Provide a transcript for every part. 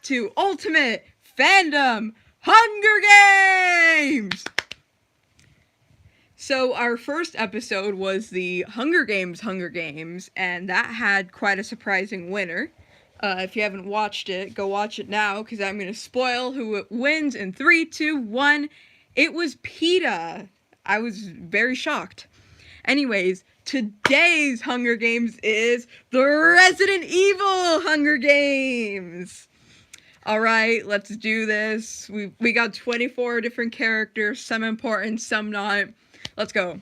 to Ultimate Fandom Hunger Games! So our first episode was the Hunger Games, and that had quite a surprising winner. If you haven't watched it, go watch it now, because I'm going to spoil who wins in 3, 2, 1. It was PETA. I was very shocked. Anyways, today's Hunger Games is the Resident Evil Hunger Games. Alright, let's do this. We got 24 different characters, some important, some not. Let's go.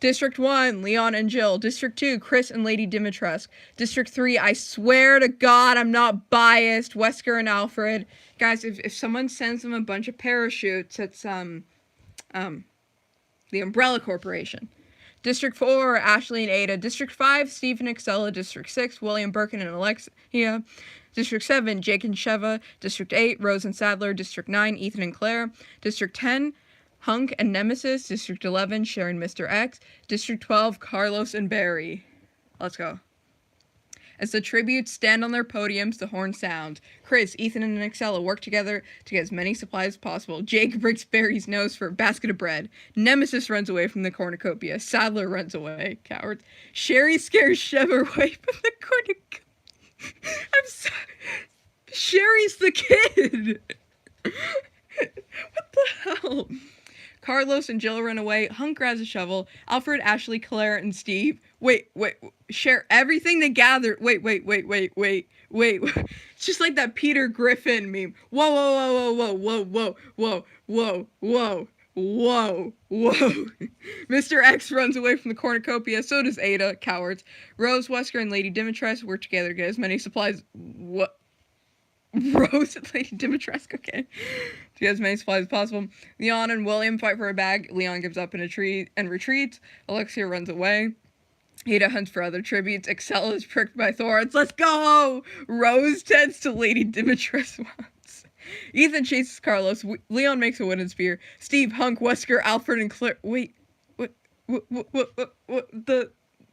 District 1, Leon and Jill. District 2, Chris and Lady Dimitrescu. District 3, I swear to God, I'm not biased, Wesker and Alfred. Guys, if someone sends them a bunch of parachutes, it's, the Umbrella Corporation. District 4, Ashley and Ada. District 5, Steve and Excella. District 6, William Birkin and Alexia. District 7, Jake and Sheva. District 8, Rose and Sadler. District 9, Ethan and Claire. District 10, Hunk and Nemesis. District 11, Sharon, Mr. X. District 12, Carlos and Barry. Let's go. As the tributes stand on their podiums, the horn sounds. Chris, Ethan, and Excella work together to get as many supplies as possible. Jake breaks Barry's nose for a basket of bread. Nemesis runs away from the cornucopia. Sadler runs away. Cowards. Sherry scares Sheva away from the cornucopia. I'm sorry. Sherry's the kid. What the hell? Carlos and Jill run away. Hunk grabs a shovel. Alfred, Ashley, Claire, and Steve. Wait. Share everything they gather. Wait. It's just like that Peter Griffin meme. Whoa. Mr. X runs away from the cornucopia. So does Ada. Cowards. Rose, Wesker, and Lady Dimitrescu work together to get as many supplies. What? Rose and Lady Dimitrescu, okay. To get as many supplies as possible. Leon and William fight for a bag. Leon gives up in a tree and retreats. Alexia runs away. Ada hunts for other tributes. Excella is pricked by thorns. Let's go! Rose tends to Lady Dimitrescu once. Ethan chases Carlos. Leon makes a wooden spear. Steve, Hunk, Wesker, Alfred, and Claire. Wait.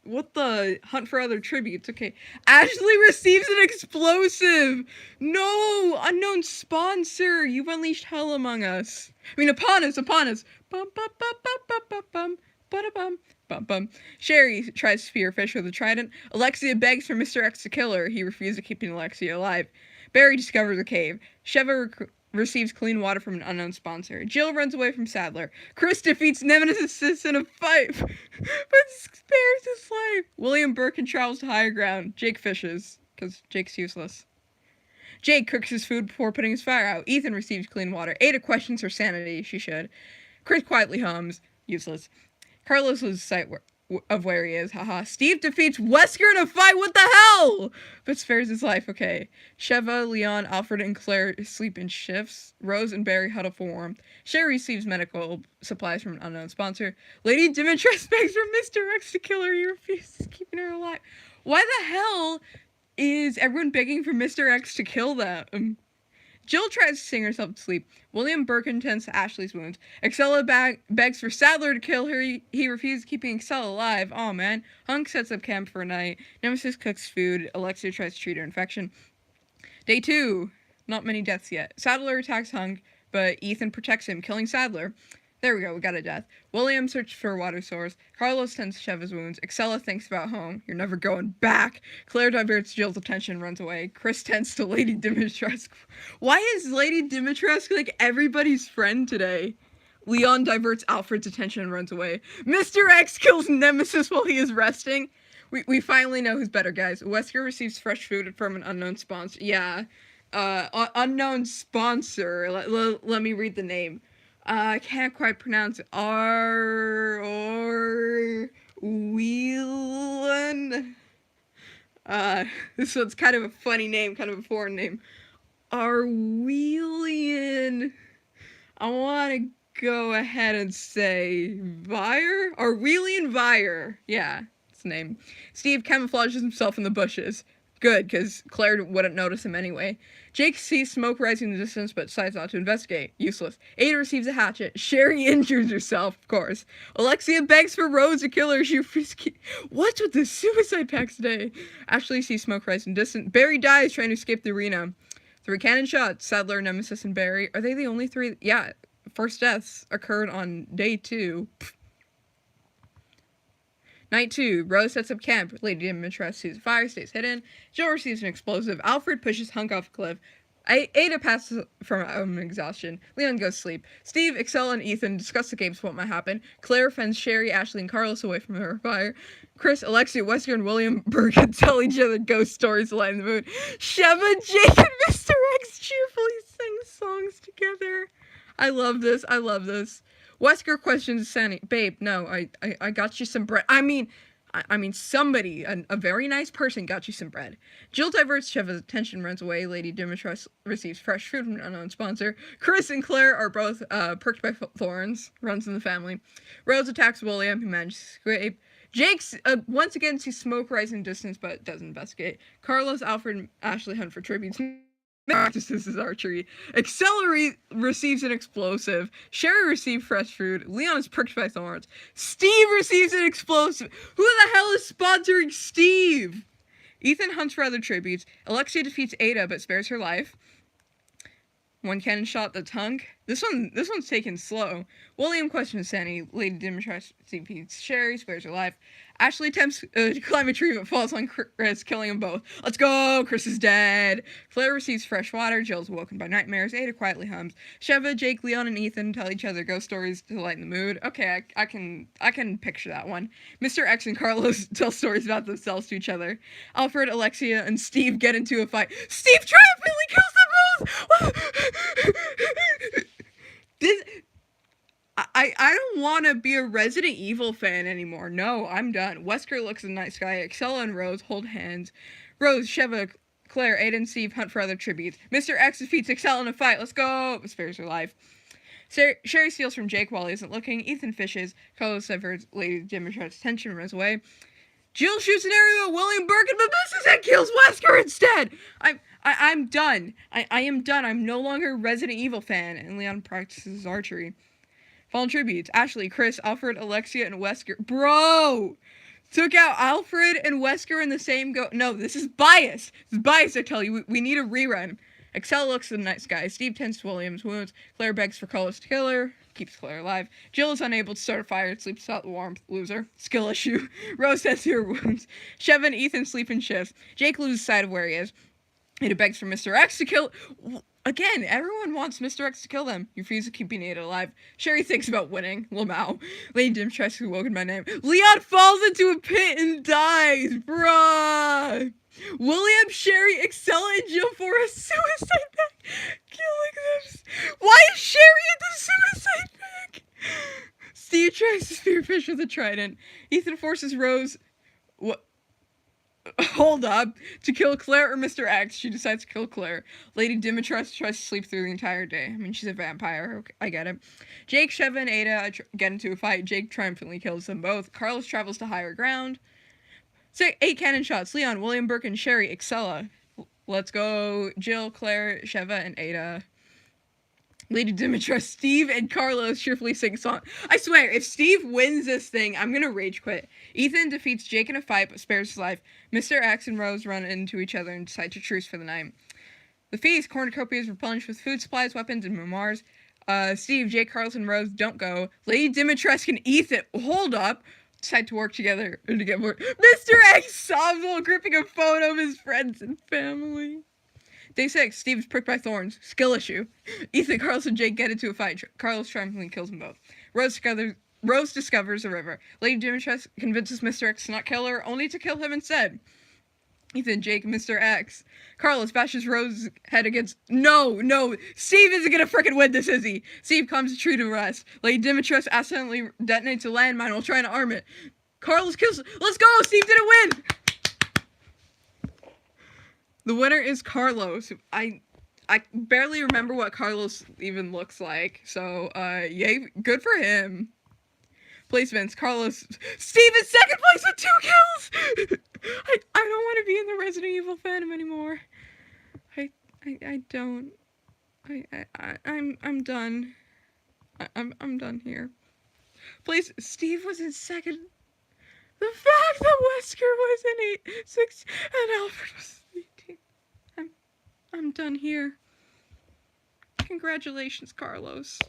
What the hunt for other tributes? Okay. Ashley receives an explosive! No! Unknown sponsor! You've unleashed hell among us. I mean, upon us! Bum, bum, bum, bum, bum, bum, bum, bum, bum, bum. Sherry tries to spear fish with a trident. Alexia begs for Mr. X to kill her. He refuses, keeping Alexia alive. Barry discovers a cave. Sheva receives clean water from an unknown sponsor. Jill runs away from Sadler. Chris defeats Nemesis in a fight, but spares his life. William Birkin travels to higher ground. Jake fishes, because Jake's useless. Jake cooks his food before putting his fire out. Ethan receives clean water. Ada questions her sanity. She should. Chris quietly hums. Useless. Carlos loses sight of where he is. Haha. Steve defeats Wesker in a fight. What the hell? But spares his life. Okay. Sheva, Leon, Alfred, and Claire sleep in shifts. Rose and Barry huddle for warmth. Sherry receives medical supplies from an unknown sponsor. Lady Dimitrescu begs for Mr. X to kill her. He refuses, keeping her alive. Why the hell is everyone begging for Mr. X to kill them? Jill tries to sing herself to sleep. William Birkin tends to Ashley's wounds. Excella begs for Sadler to kill her. He refuses, keeping Excella alive. Aw, man. Hunk sets up camp for a night. Nemesis cooks food. Alexia tries to treat her infection. Day 2. Not many deaths yet. Sadler attacks Hunk, but Ethan protects him, killing Sadler. There we go, we got a death. William searches for a water source. Carlos tends to Sheva's wounds. Excella thinks about home. You're never going back. Claire diverts Jill's attention and runs away. Chris tends to Lady Dimitrescu. Why is Lady Dimitrescu like everybody's friend today? Leon diverts Alfred's attention and runs away. Mr. X kills Nemesis while he is resting. We finally know who's better, guys. Wesker receives fresh food from an unknown sponsor. Yeah. Unknown sponsor. Let me read the name. I can't quite pronounce it. Whelan. This one's kind of a funny name, kind of a foreign name. Arwelian. I want to go ahead and say Vire? Arwelian Vire. Yeah, it's the name. Steve camouflages himself in the bushes. Good, because Claire wouldn't notice him anyway. Jake sees smoke rising in the distance, but decides not to investigate. Useless. Ada receives a hatchet. Sherry injures herself, of course. Alexia begs for Rose to kill her. She refuses. What's with the suicide packs today? Ashley sees smoke rising in the distance. Barry dies trying to escape the arena. 3 cannon shots, Sadler, Nemesis, and Barry. Are they the only 3? Yeah, first deaths occurred on day 2. Night 2, Rose sets up camp. Lady Dimitrescu sees a fire, stays hidden. Jill receives an explosive. Alfred pushes Hunk off a cliff. Ada passes from exhaustion. Leon goes to sleep. Steve, Excel, and Ethan discuss the games, what might happen. Claire fends Sherry, Ashley, and Carlos away from her fire. Chris, Alexia, Wesker, and William Bergen tell each other ghost stories to lighten the mood. Sheva, Jake, and Mr. X cheerfully sing songs together. I love this. I love this. Wesker questions Sandy. Babe, no, I got you some bread. I mean, somebody, a very nice person got you some bread. Jill diverts Sheva's attention, runs away. Lady Dimitrescu receives fresh food from an unknown sponsor. Chris and Claire are both perked by thorns. Runs in the family. Rose attacks William, who manages to escape. Jake's once again sees smoke rising in distance, but doesn't investigate. Carlos, Alfred, and Ashley hunt for tributes. Practices his archery. Accelerate receives an explosive. Sherry receives fresh food. Leon is pricked by thorns. Steve receives an explosive. Who the hell is sponsoring Steve? Ethan hunts for other tributes. Alexia defeats Ada but spares her life. 1 cannon shot the tongue. This one's taken slow. William questions Sandy. Lady Dimitrescu defeats Sherry, spares her life. Ashley attempts to climb a tree but falls on Chris, killing them both. Let's go! Chris is dead. Claire receives fresh water. Jill's woken by nightmares. Ada quietly hums. Sheva, Jake, Leon, and Ethan tell each other ghost stories to lighten the mood. Okay, I can picture that one. Mr. X and Carlos tell stories about themselves to each other. Alfred, Alexia, and Steve get into a fight. Steve triumphantly kills them both! I don't want to be a Resident Evil fan anymore. No, I'm done. Wesker looks a nice guy. Excella and Rose hold hands. Rose, Sheva, Claire, Ada, and Steve hunt for other tributes. Mr. X defeats Excella in a fight. Let's go! Spares her life. Sherry steals from Jake while he isn't looking. Ethan fishes. Carlos severs Lady Dimitrescu's attention and runs away. Jill shoots an arrow at William Bergen, but misses and kills Wesker instead! I'm done. I am done. I'm no longer a Resident Evil fan. And Leon practices archery. Fallen tributes. Ashley, Chris, Alfred, Alexia, and Wesker. Bro! Took out Alfred and Wesker in the same go. No, this is biased. This is biased, I tell you. We need a rerun. Excel looks at the nice guy. Steve tends to William's wounds. Claire begs for Carlos to kill her. Keeps Claire alive. Jill is unable to start a fire. Sleeps without the warmth. Loser. Skill issue. Rose tends to her wounds. Sheva and Ethan sleep in shifts. Jake loses sight of where he is. Ada begs for Mr. X to kill. Again, everyone wants Mr. X to kill them. You refuse to keep Ada alive. Sherry thinks about winning. Lamau. Lady Dimitrescu woken by name. Leon falls into a pit and dies. Bruh. William, Sherry, Excella, and Jill for a suicide pact. Killing them. Why is Sherry in the suicide pact? Steve tries to spearfish with a trident. Ethan forces Rose. What? Hold up. To kill Claire or Mr. X, she decides to kill Claire. Lady Dimitrescu tries to sleep through the entire day. I mean, she's a vampire. Okay, I get it. Jake, Sheva, and Ada get into a fight. Jake triumphantly kills them both. Carlos travels to higher ground. 8 cannon shots. Leon, William Burke, and Sherry, Excella. Let's go. Jill, Claire, Sheva, and Ada. Lady Dimitrescu, Steve, and Carlos cheerfully sing a song. I swear, if Steve wins this thing, I'm gonna rage quit. Ethan defeats Jake in a fight, but spares his life. Mr. X and Rose run into each other and decide to truce for the night. The feast, cornucopia is replenished with food supplies, weapons, and memoirs. Steve, Jake, Carlos, and Rose don't go. Lady Dimitrescu and Ethan, hold up, decide to work together and to get more. Mr. X sobs while gripping a photo of his friends and family. Day 6, Steve is pricked by thorns. Skill issue. Ethan, Carlos, and Jake get into a fight. Carlos triumphantly kills them both. Rose discovers a river. Lady Dimitrescu convinces Mr. X to not kill her, only to kill him instead. Ethan, Jake, and Mr. X. Carlos bashes Rose's head against... No! Steve isn't gonna frickin' win this, is he? Steve comes to true to rest. Lady Dimitrescu accidentally detonates a landmine while trying to arm it. Carlos kills... Let's go! Steve didn't win! The winner is Carlos. I barely remember what Carlos even looks like, so, yay, good for him. Placements, Carlos. Steve is second place with 2 kills! I don't want to be in the Resident Evil fandom anymore. I don't. I'm done. I'm done here. Place, Steve was in second. The fact that Wesker was in 6 and Alfred was I'm done here. Congratulations, Carlos.